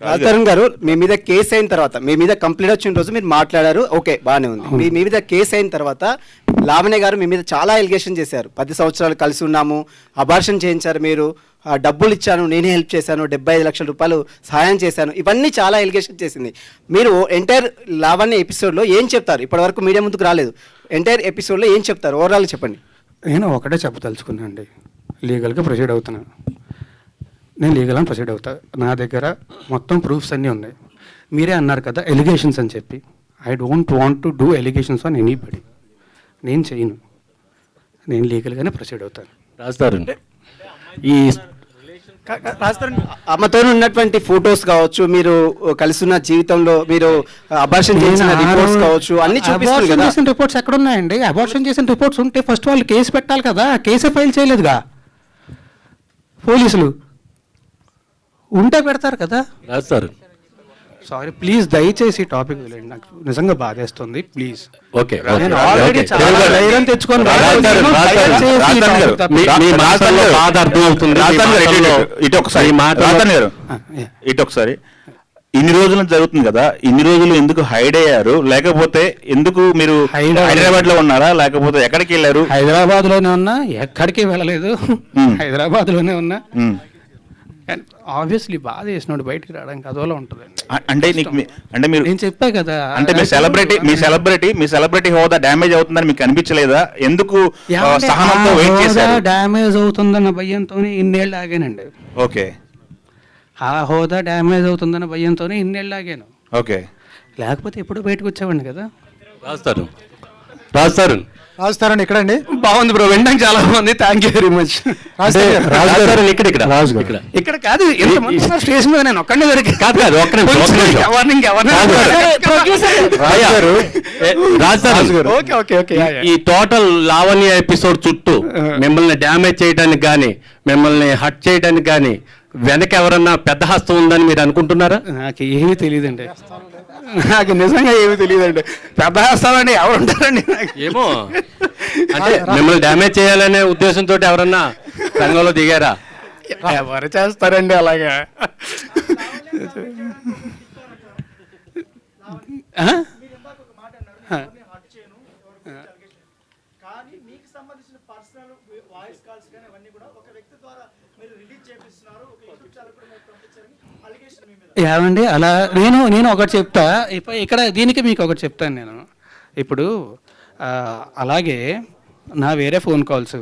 రాజధరణ్ గారు, మీ మీద కేసు అయిన తర్వాత, మీ మీద కంప్లైంట్ వచ్చిన రోజు మీరు మాట్లాడారు, ఓకే బాగానే ఉంది. మీ మీద కేసు అయిన తర్వాత లావణ్య గారు మీ మీద చాలా ఎలిగేషన్ చేశారు. 10 సంవత్సరాలు కలిసి ఉన్నాము, అబార్షన్ చేయించారు మీరు, డబ్బులు ఇచ్చాను, నేనే హెల్ప్ చేశాను, 75 లక్షల రూపాయలు సహాయం చేశాను, ఇవన్నీ చాలా ఎలిగేషన్ చేసింది. మీరు ఎంటైర్ లావణ్య ఎపిసోడ్లో ఏం చెప్తారు? ఇప్పటివరకు మీడియా ముందుకు రాలేదు. ఎంటైర్ ఎపిసోడ్లో ఏం చెప్తారు? ఓవరాల్ చెప్పండి. నేను ఒకటే చెప్పదలుచుకున్నాను అండి, లీగల్గా ప్రొసీడ్ అవుతున్నాను. నేను లీగల్గా ప్రొసీడ్ అవుతా. నా దగ్గర మొత్తం ప్రూఫ్స్ అన్నీ ఉన్నాయి. మీరే అన్నారు కదా ఎలిగేషన్స్ అని చెప్పి. I don't want to do allegations on anybody. నేను చేయను. నేను లీగల్గానే ప్రొసీడ్ అవుతాను. రాజధరణ్, ఈ అమ్మతో ఉన్నటువంటి ఫొటోస్ కావచ్చు, మీరు కలిసిన జీవితంలో మీరు అబార్షన్ చేసిన రిపోర్ట్స్ కావచ్చు, అన్ని చూపిస్తారు కదా. చేసిన రిపోర్ట్స్ ఎక్కడ ఉన్నాయండి? అబార్షన్ చేసిన రిపోర్ట్స్ ఉంటే ఫస్ట్ వాళ్ళు కేసు పెట్టాలి కదా. కేసే ఫైల్ చేయలేదుగా పోలీసులు. ఉంటే పెడతారు కదా. రాజధరణ్, సారీ ప్లీజ్, దయచేసి టాపిక్ వదిలేండి. నాకు నిజంగా బాధేస్తుంది. ప్లీజ్. ఓకే, నేను ఆల్రెడీ చాలా ధైర్యం తెచ్చుకొని ఇటు ఒకసారి ఇన్ని రోజులు జరుగుతుంది కదా, ఇన్ని రోజులు ఎందుకు హైడ్ అయ్యారు? లేకపోతే ఎందుకు మీరు హైదరాబాద్ లో ఉన్నారా, లేకపోతే ఎక్కడికి వెళ్ళారు? హైదరాబాద్ లోనే ఉన్నా, ఎక్కడికి వెళ్ళలేదు. హైదరాబాద్ లోనే ఉన్నా. ఆబ్వియస్లీ బాధ చేసినోడు బయటికి రావడానికి అదోలా ఉంటుంది. అంటే మీరు నేను చెప్పా కదా, అంటే మీ సెలబ్రిటీ హోదా డ్యామేజ్ అవుతుందని మీకు అనిపించలేదా? ఎందుకు సహనంతో వెయిట్ చేశారు? డ్యామేజ్ అవుతుందన్న భయంతోనే ఇన్నేళ్ళు ఆగానండి. ఓకే, ఆ హోదా డ్యామేజ్ అవుతుందన్న భయంతోనే ఇన్నేళ్ళు ఆగాను. ఓకే, లేకపోతే ఎప్పుడు బయటకు వచ్చేవాడిని కదా. రాజధరణ్ ఇక్కడ అండి. బాగుంది బ్రో, వినడానికి చాలా బాగుంది. Thank you very much. ఇక్కడ కాదు, స్టేషన్ మీద నేను ఒక్కడే దొరికి కాదు. ఈ టోటల్ లావణ్య ఎపిసోడ్ చుట్టూ మిమ్మల్ని డ్యామేజ్ చేయడానికి కానీ, మిమ్మల్ని హట్ చేయడానికి కానీ వెనక ఎవరన్నా పెద్ద హస్తం ఉందని మీరు అనుకుంటున్నారా? నాకు ఏమీ తెలియదండి. నాకు నిజంగా ఏమీ తెలియదండి. పెద్ద హస్తాలండి ఎవరు ఉంటారండి? ఏమో, అంటే మిమ్మల్ని డ్యామేజ్ చేయాలనే ఉద్దేశంతో ఎవరన్నా రంగంలో దిగారా? ఎవరు చేస్తారండి అలాగా? ఏమండి అలా నేను ఒకటి చెప్తా. ఇక్కడ దీనికి మీకు ఒకటి చెప్తాను నేను. ఇప్పుడు అలాగే నా వేరే ఫోన్ కాల్స్,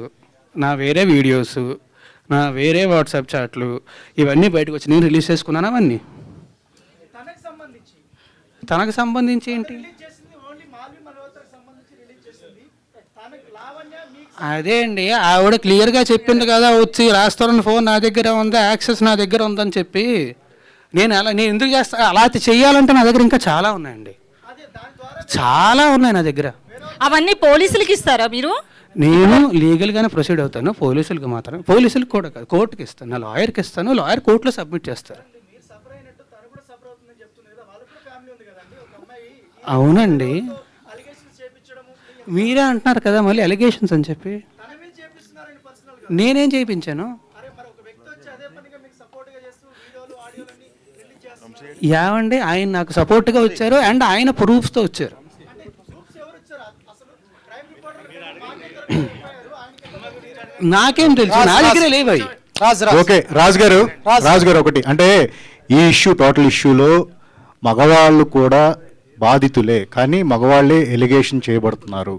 నా వేరే వీడియోస్, నా వేరే వాట్సాప్ చాట్లు ఇవన్నీ బయటకు వచ్చి నేను రిలీజ్ చేసుకున్నాను. అవన్నీ తనకు సంబంధించి ఏంటి? అదే అండి, ఆవిడ క్లియర్గా చెప్పింది కదా, వచ్చి రాస్తారని ఫోన్ నా దగ్గర ఉంది, యాక్సెస్ నా దగ్గర ఉందని చెప్పి. నేను ఎందుకు చేస్తా? అలా చెయ్యాలంటే నా దగ్గర ఇంకా చాలా ఉన్నాయండి, చాలా ఉన్నాయి నా దగ్గర. అవన్నీ పోలీసులకి ఇస్తారా మీరు? నేను లీగల్గానే ప్రొసీడ్ అవుతాను. పోలీసులకు మాత్రం, పోలీసులకు కూడా కాదు, కోర్టుకి ఇస్తాను, నా లాయర్కి ఇస్తాను, లాయర్ కోర్టులో సబ్మిట్ చేస్తారు. అవునండి, మీరే అంటున్నారు కదా మళ్ళీ అలిగేషన్స్ అని చెప్పి. నేనేం చేయించాను? ఏమండి, ఆయన నాకు సపోర్ట్గా వచ్చారు అండ్ ఆయన ప్రూఫ్స్తో వచ్చారు. నాకేం తెలుసు, నా దగ్గర లేవు అవి. ఓకే రాజు గారు ఒకటి అంటే ఈ టోటల్ ఇష్యూలో మగవాళ్ళు కూడా బాధితులే, కానీ మగవాళ్ళే ఎలిగేషన్ చేయబడుతున్నారు.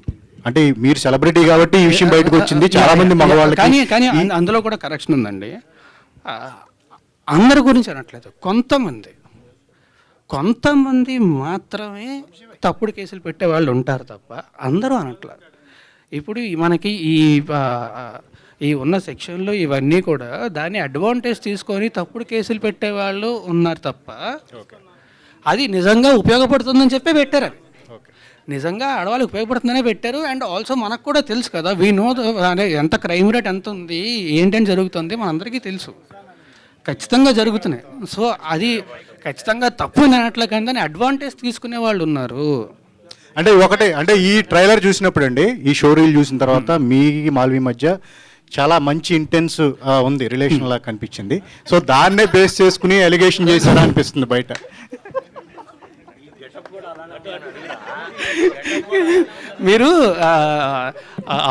అంటే మీరు సెలబ్రిటీ కాబట్టి ఈ విషయం బయటకు వచ్చింది. చాలా మంది మగవాళ్ళు, కానీ అందులో కూడా కరెక్షన్ ఉందండి. అందరి గురించి అనట్లేదు, కొంతమంది మాత్రమే తప్పుడు కేసులు పెట్టే వాళ్ళు ఉంటారు తప్ప అందరూ అనట్లేదు. ఇప్పుడు మనకి ఈ ఉన్న సెక్షన్లో ఇవన్నీ కూడా దాన్ని అడ్వాంటేజ్ తీసుకొని తప్పుడు కేసులు పెట్టేవాళ్ళు ఉన్నారు తప్ప అది నిజంగా ఉపయోగపడుతుందని చెప్పి పెట్టారు. అవి నిజంగా ఆడవాళ్ళకి ఉపయోగపడుతుందనే పెట్టారు. అండ్ ఆల్సో మనకు కూడా తెలుసు కదా, వీ నో ఎంత క్రైమ్ రేట్ ఎంత ఉంది, ఏంటని జరుగుతుంది మనందరికీ తెలుసు, ఖచ్చితంగా జరుగుతున్నాయి. సో అది ఖచ్చితంగా తప్పు అనట్లే, కానీ దాన్ని అడ్వాంటేజ్ తీసుకునే వాళ్ళు ఉన్నారు. అంటే ఒకటే, అంటే ఈ ట్రైలర్ చూసినప్పుడు అండి, ఈ షో రీల్ చూసిన తర్వాత మీ మాల్వి మధ్య చాలా మంచి ఇంటెన్స్ ఉంది, రిలేషన్ లా కనిపించింది. సో దాన్నే బేస్ చేసుకుని ఎలిగేషన్ చేశారా అనిపిస్తుంది బయట. మీరు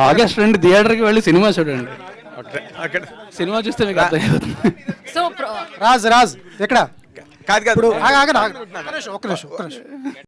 ఆగస్ట్ 2 థియేటర్కి వెళ్ళి సినిమా చూడండి. సినిమా చూస్తే మీకు అర్థమవుతుంది. సో రాజ్ ఎక్కడ కాదు ఇప్పుడు ఒక్క నిమిషం